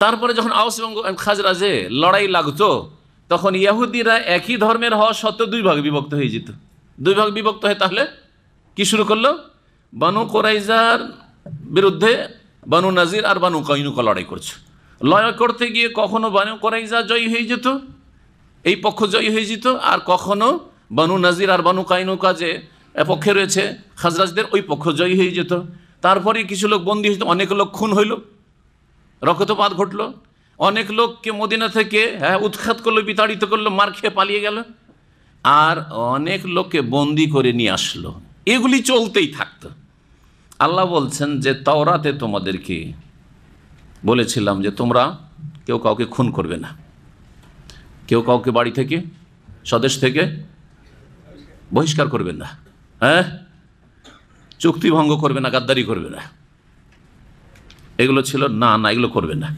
তারপরে যখন আওস এবং খাজরাজে লড়াই লাগতো, তখন ইহুদিরা একই ধর্মের হওয়া সত্ত্বেও দুই ভাগে বিভক্ত হয়ে যেত। দুই ভাগ বিভক্ত হয়ে তাহলে কি শুরু করলো? বানু কোরাইজার বিরুদ্ধে বানু নাজির আর বানু কাইনুকা লড়াই করছে। লড়াই করতে গিয়ে কখনো বানু কোরাইজা জয়ী হয়ে যেত, এই পক্ষ জয়ী হয়ে যেত, আর কখনো বানু নাজির আর বানু কাইনুকা যে পক্ষে রয়েছে খাজরাজদের, ওই পক্ষ জয়ী হয়ে যেত। তারপরে কিছু লোক বন্দী হইত, অনেক লোক খুন হইল, রক্তপাত ঘটলো, অনেক লোককে মদিনা থেকে উৎখাত করলো, বিতাড়িত করলো, মার খেয়ে পালিয়ে গেল, আর অনেক লোককে বন্দি করে নিয়ে আসলো। এগুলি চলতেই থাকতো। আল্লাহ বলছেন যে তাওরাতে তোমাদেরকে বলেছিলাম যে তোমরা কেউ কাউকে খুন করবে না, কেউ কাউকে বাড়ি থেকে স্বদেশ থেকে বহিষ্কার করবে না, চুক্তি ভঙ্গ করবে না, গাদ্দারি করবে না, এগুলো ছিল না, এগুলো করবে না।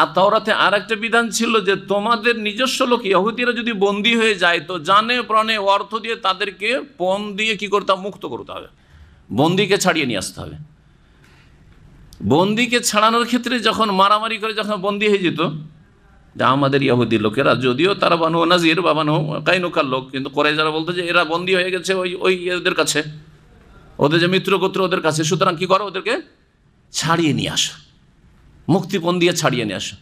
আর তাওরাতে আর একটা বিধান ছিল যে তোমাদের নিজস্ব লোক ইহুদিরা যদি বন্দী হয়ে যায় তো জানে প্রাণে অর্থ দিয়ে তাদেরকে পণ দিয়ে কি করতে হবে? মুক্ত করতে হবে, বন্দীকে ছাড়িয়ে নিয়ে আসতে হবে। বন্দীকে ছাড়ানোর ক্ষেত্রে যখন মারামারি করে যখন বন্দী হয়ে যেত, যা আমাদের ইহুদি লোকেরা, যদিও তারা বানু নাজির বা বানু কাইনুকার লোক, কিন্তু কোরাইজারা বলতো যে এরা বন্দী হয়ে গেছে ওই এদের কাছে, ওদের যে মিত্রগোত্র ওদের কাছে, সুতরাং কি করো? ওদেরকে ছাড়িয়ে নিয়ে আসো, মুক্তিপণ দিয়ে ছাড়িয়ে নিয়ে আসো।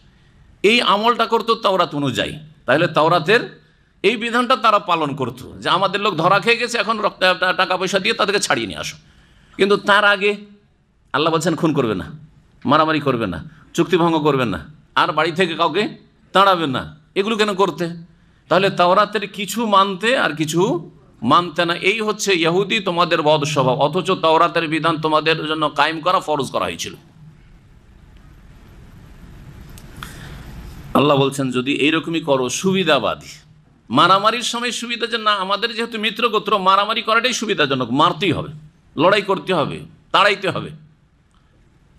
এই আমলটা করতো তাওরাত অনুযায়ী। তাহলে তাওরাতের এই বিধানটা তারা পালন করতো যে আমাদের লোক ধরা খেয়ে গেছে, এখন টাকা পয়সা দিয়ে তাদেরকে ছাড়িয়ে নিয়ে আসো। কিন্তু তার আগে আল্লাহ বলছেন খুন করবে না, মারামারি করবে না, চুক্তিভঙ্গ করবে না, আর বাড়ি থেকে কাউকে তাড়াবে না। এগুলো কেন করতে? তাহলে তাওরাতের কিছু মানতে আর কিছু মানতে না, এই হচ্ছে ইহুদি তোমাদের বদ স্বভাব। অথচ তাওরাতের বিধান তোমাদের জন্য কায়েম করা ফরজ করা হয়েছিল। আল্লাহ বলছেন যদি এইরকমই করো, সুবিধাবাদী, মারামারির সময় সুবিধা, যে না আমাদের যেহেতু মিত্রগোত্র, মারামারি করাটাই সুবিধাজনক, মারতেই হবে, লড়াই করতে হবে, তাড়াইতে হবে,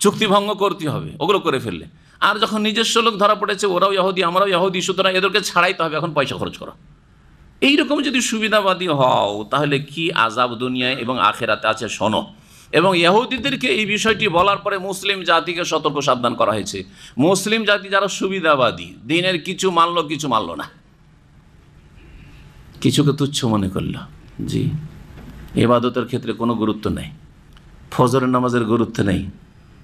চুক্তিভঙ্গ করতে হবে, ওগুলো করে ফেললে। আর যখন নিজস্ব লোক ধরা পড়েছে, ওরাও ইহুদি আমরাও ইহুদি, সুতরাং এদেরকে ছাড়াইতে হবে, এখন পয়সা খরচ করো। এইরকম যদি সুবিধাবাদী হও তাহলে কি আযাব দুনিয়ায় এবং আখেরাতে আছে শোনো। এবং ইহুদিদেরকে এই বিষয়টি বলার পরে মুসলিম জাতিকে সতর্ক সাবধান করা হয়েছে। মুসলিম জাতি যারা সুবিধাবাদী, দিনের কিছু মানলো কিছু মানলো না, কিছুকে তুচ্ছ মনে করলো, জি ইবাদতের ক্ষেত্রে কোনো গুরুত্ব নেই, ফজরের নামাজের গুরুত্ব নেই,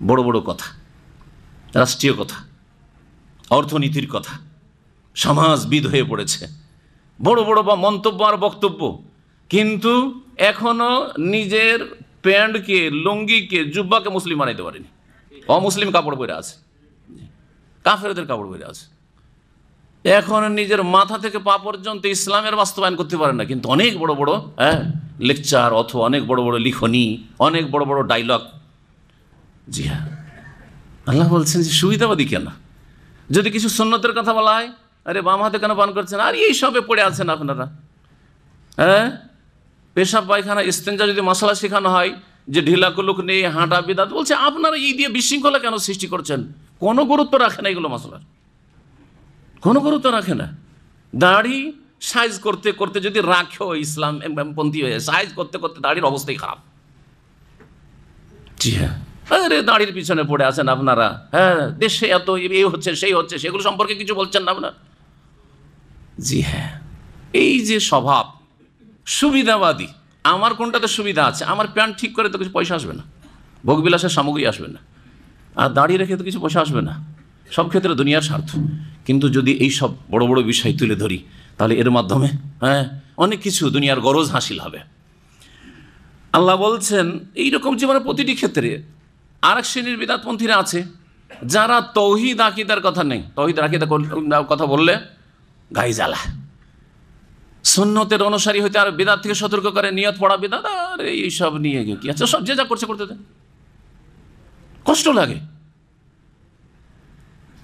বড় বড় কথা, রাষ্ট্রীয় কথা, অর্থনীতির কথা, সমাজবিদ হয়ে পড়েছে, বড় বড় মন্তব্য আর বক্তব্য, কিন্তু এখনো নিজের প্যান্টকে, লুঙ্গিকে, জুব্বাকে মুসলিম বানাইতে পারেনি, অমুসলিম কাপড় পরে আছে, কাফেরদের কাপড় পরে আছে। এখন নিজের মাথা থেকে পা পর্যন্ত ইসলামের বাস্তবায়ন করতে পারে না, কিন্তু অনেক বড় বড় লেকচার অথবা অনেক বড় বড় লিখনি, অনেক বড় বড় ডায়লগ। জি হ্যাঁ, আল্লাহ বলছেন যে সুবিধাবাদী কেন? যদি কিছু সুন্নতের কথা বলা হয়, আরে বাম হাতে কেন পান করছেন, আর এই সবে পড়ে আছেন আপনারা। পেশাব পায়খানা ইস্তেঞ্জা যদি মশলা শেখানো হয় যে ঢিলা কুলুক নিয়ে হাঁটা বিদাত, বলছে আপনারা এই দিয়ে বিশৃঙ্খলা কেন সৃষ্টি করছেন? কোনো গুরুত্ব রাখে না এগুলো মশলার, কোনো গুরুত্ব রাখে না। দাড়ি সাইজ করতে করতে যদি রাখেও ইসলামপন্থী হয়ে, সাইজ করতে করতে দাড়ির অবস্থাই খারাপ। জি হ্যাঁ, আরে দাড়ির পিছনে পড়ে আছেন আপনারা, দেশে এত এই হচ্ছে সেই হচ্ছে, সেগুলো সম্পর্কে কিছু বলছেন না আপনার। জি হ্যাঁ, এই যে স্বভাব সুবিধাবাদী, আমার কোনটাতে সুবিধা আছে, আমার প্যান্ট ঠিক করে তো কিছু পয়সা আসবে না, ভোগবিলাসের সামগ্রী আসবে না, আর দাঁড়িয়ে রেখে তো কিছু পয়সা আসবে না, সব ক্ষেত্রে দুনিয়ার স্বার্থ। কিন্তু যদি এই সব বড় বড় বিষয় তুলে ধরি তাহলে এর মাধ্যমে অনেক কিছু দুনিয়ার গরজ হাসিল হবে। আল্লাহ বলছেন এইরকম জীবনের প্রতিটি ক্ষেত্রে আরেক শ্রেণীর বিদআতপন্থীরা আছে যারা তৌহিদ আকীদার কথা নেই, তৌহিদ আকীদার কথা বললে গায়ে জ্বালা, সুন্নতের অনুসারী হইতে আর বিদআত থেকে সতর্ক করে, নিয়ত পড়া বিদআত, আর এইসব নিয়ে কি আছে, সব যে যা করছে করতে দেন। কষ্ট লাগে,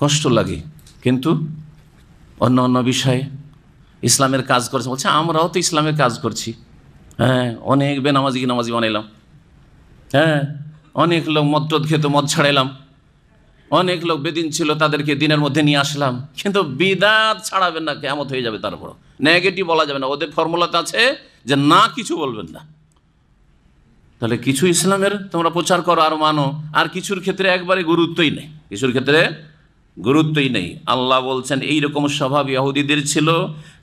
কষ্ট লাগে, কিন্তু অন্য অন্য বিষয়ে ইসলামের কাজ করছে, বলছে আমরাও তো ইসলামের কাজ করছি, অনেক বেনামাজি নামাজি বানাইলাম, অনেক লোক মদ খেত, মদ ছাড়াইলাম, অনেক লোক বেদিন ছিল তাদেরকে দিনের মধ্যে নিয়ে আসলাম, কিন্তু বিদআত ছাড়াবেন না, কিয়ামত হয়ে যাবে। তারপর নেগেটিভ বলা যাবে না, ওদের ফর্মুলাতে আছে যে না কিছু বলবেন না। তাহলে কিছু ইসলামের তোমরা প্রচার করো আর মানো, আর কিছুর ক্ষেত্রে একবারে গুরুত্বই নেই, কিছুর ক্ষেত্রে গুরুত্বই নেই। আল্লাহ বলছেন এইরকম স্বভাব ইহুদিদের ছিল,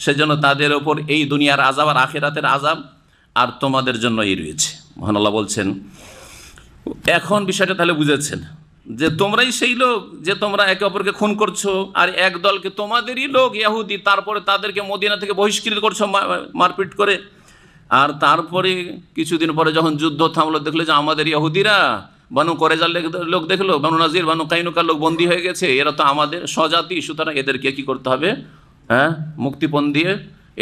সেজন্য তাদের ওপর এই দুনিয়ার আযাব আর আখিরাতের আযাব আর তোমাদের জন্য এই রয়েছে। মহান আল্লাহ বলছেন, এখন বিষয়টা তাহলে বুঝেছেন যে তোমরাই সেই লোক যে তোমরা একে অপরকে খুন করছো, আর এক দলকে তোমাদেরই লোক ইহুদি, তারপরে তাদেরকে মদিনা থেকে বহিষ্কৃত করছো মারপিট করে। আর তারপরে কিছুদিন পরে যখন যুদ্ধ থামলো, দেখলো যে আমাদের ইহুদিরা বানু কোরাইজার লোক দেখলো, বানু নাজির বানু কাইনুকার লোক বন্দী হয়ে গেছে, এরা তো আমাদের স্বজাতি, সুতরাং এদেরকে কি করতে হবে, হ্যাঁ, মুক্তিপণ দিয়ে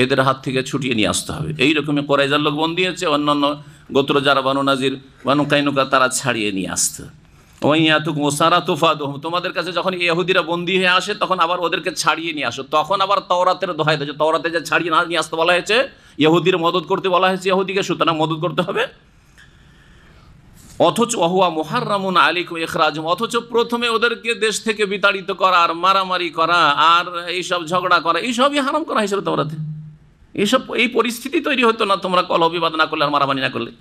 এদের হাত থেকে ছুটিয়ে নিয়ে আসতে হবে। এইরকমই কোরাইজার লোক বন্দী হয়েছে, অন্যান্য গোত্র যারা বানু নাজির বানু কাইনুকা তারা ছাড়িয়ে নিয়ে আসতে। তোমাদের কাছে যখন ইহুদিরা বন্দী হয়ে আসে তখন আবার ওদেরকে ছাড়িয়ে নিয়ে আসো, তখন আবার তাওরাতের দোহাই দিয়েছে, তাওরাতে যে ছাড়িয়ে নিয়ে আসতে বলা হয়েছে, ইহুদির মদদ করতে বলা হয়েছে ইহুদিকে, সুতরাং মদদ করতে হবে। অথচ ওহুয়া মুহাররামুন আলাইকুম ইখরাজুহুম, অথচ প্রথমে ওদেরকে দেশ থেকে বিতাড়িত করা আর মারামারি করা আর এইসব ঝগড়া করা এইসবই হারাম করা হয়েছিল তাওরাতে। এই পরিস্থিতি তৈরি হতো না তোমরা কলহ বিবাদ না করলে আর মারামারি না করলে।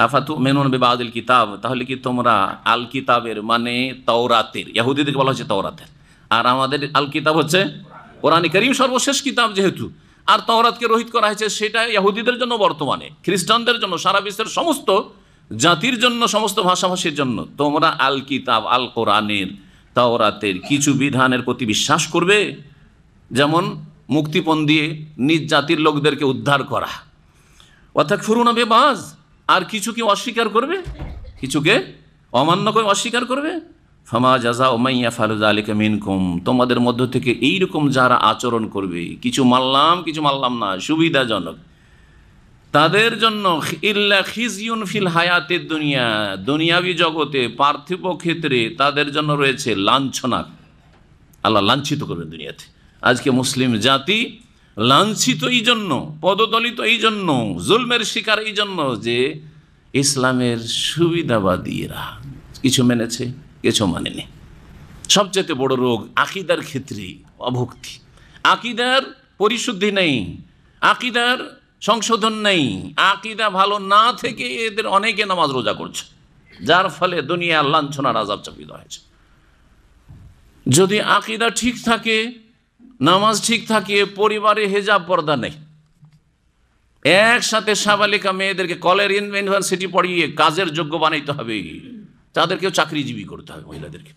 আফাতুমিনুন বিবাদিল কিতাব, তাহলে কি তোমরা আল কিতাবের মানে তাওরাতের, ইহুদিদেরকে বলা হচ্ছে তাওরাতের, আর আমাদের আল কিতাব হচ্ছে কোরআন কারীম, সর্বশেষ কিতাব যেহেতু, আর তাওরাতকে রহিত করা হয়েছে সেটা ইহুদিদের জন্য, বর্তমানে খ্রিস্টানদের জন্য, সারা বিশ্বের সমস্ত জাতির জন্য, সমস্ত ভাষাভাষীর জন্য। তোমরা আল কিতাব আল কোরআনের তাওরাতের কিছু বিধানের প্রতি বিশ্বাস করবে, যেমন মুক্তিপণ দিয়ে নিজ জাতির লোকদেরকে উদ্ধার করা, ওয়াতাকফুরুনা বিবাজ, আর কিছুকে অস্বীকার করবে, কিছুকে অমান্য করে অস্বীকার করবে। ফামা জাযাউ মান ইয়াফআলু যালিকা মিনকুম, তোমাদের মধ্য থেকে এইরকম যারা আচরণ করবে, কিছু মানলাম কিছু মানলাম না, সুবিধাজনক, তাদের জন্য ইল্লা খিজিউন ফিল হায়াতিদ দুনিয়া, দুনিয়াবী জগতে পার্থিব ক্ষেত্রে তাদের জন্য রয়েছে লাঞ্ছনা। আল্লাহ লাঞ্ছিত করবেন দুনিয়াতে। আজকে মুসলিম জাতি লাঞ্ছিত এই জন্য, পদদলিত এই জন্য, জুলমের শিকার এই জন্য যে ইসলামের সুবিধাবাদীরা কিছু মেনেছে কিছু মানেনি। সবচেয়ে বড় রোগ আকীদার ক্ষেত্রে অভক্তি, আকীদার পরিশুদ্ধি নেই, আকীদার সংশোধন নেই, আকীদা ভালো না থেকে এদের অনেকে নামাজ রোজা করছে, যার ফলে দুনিয়ার লাঞ্ছনার আযাব চাপিয়ে দেওয়া হয়েছে। যদি আকীদা ঠিক থাকে, নামাজ ঠিক থাকে, পরিবারে হেজাব পর্দা নেই, একসাথে সাবালিকা মেয়েদেরকে কলেজ ইউনিভার্সিটি পড়িয়ে কাজের যোগ্য বানাইতে হবে, তাদেরকেও চাকরিজীবী করতে হবে মহিলাদেরকে।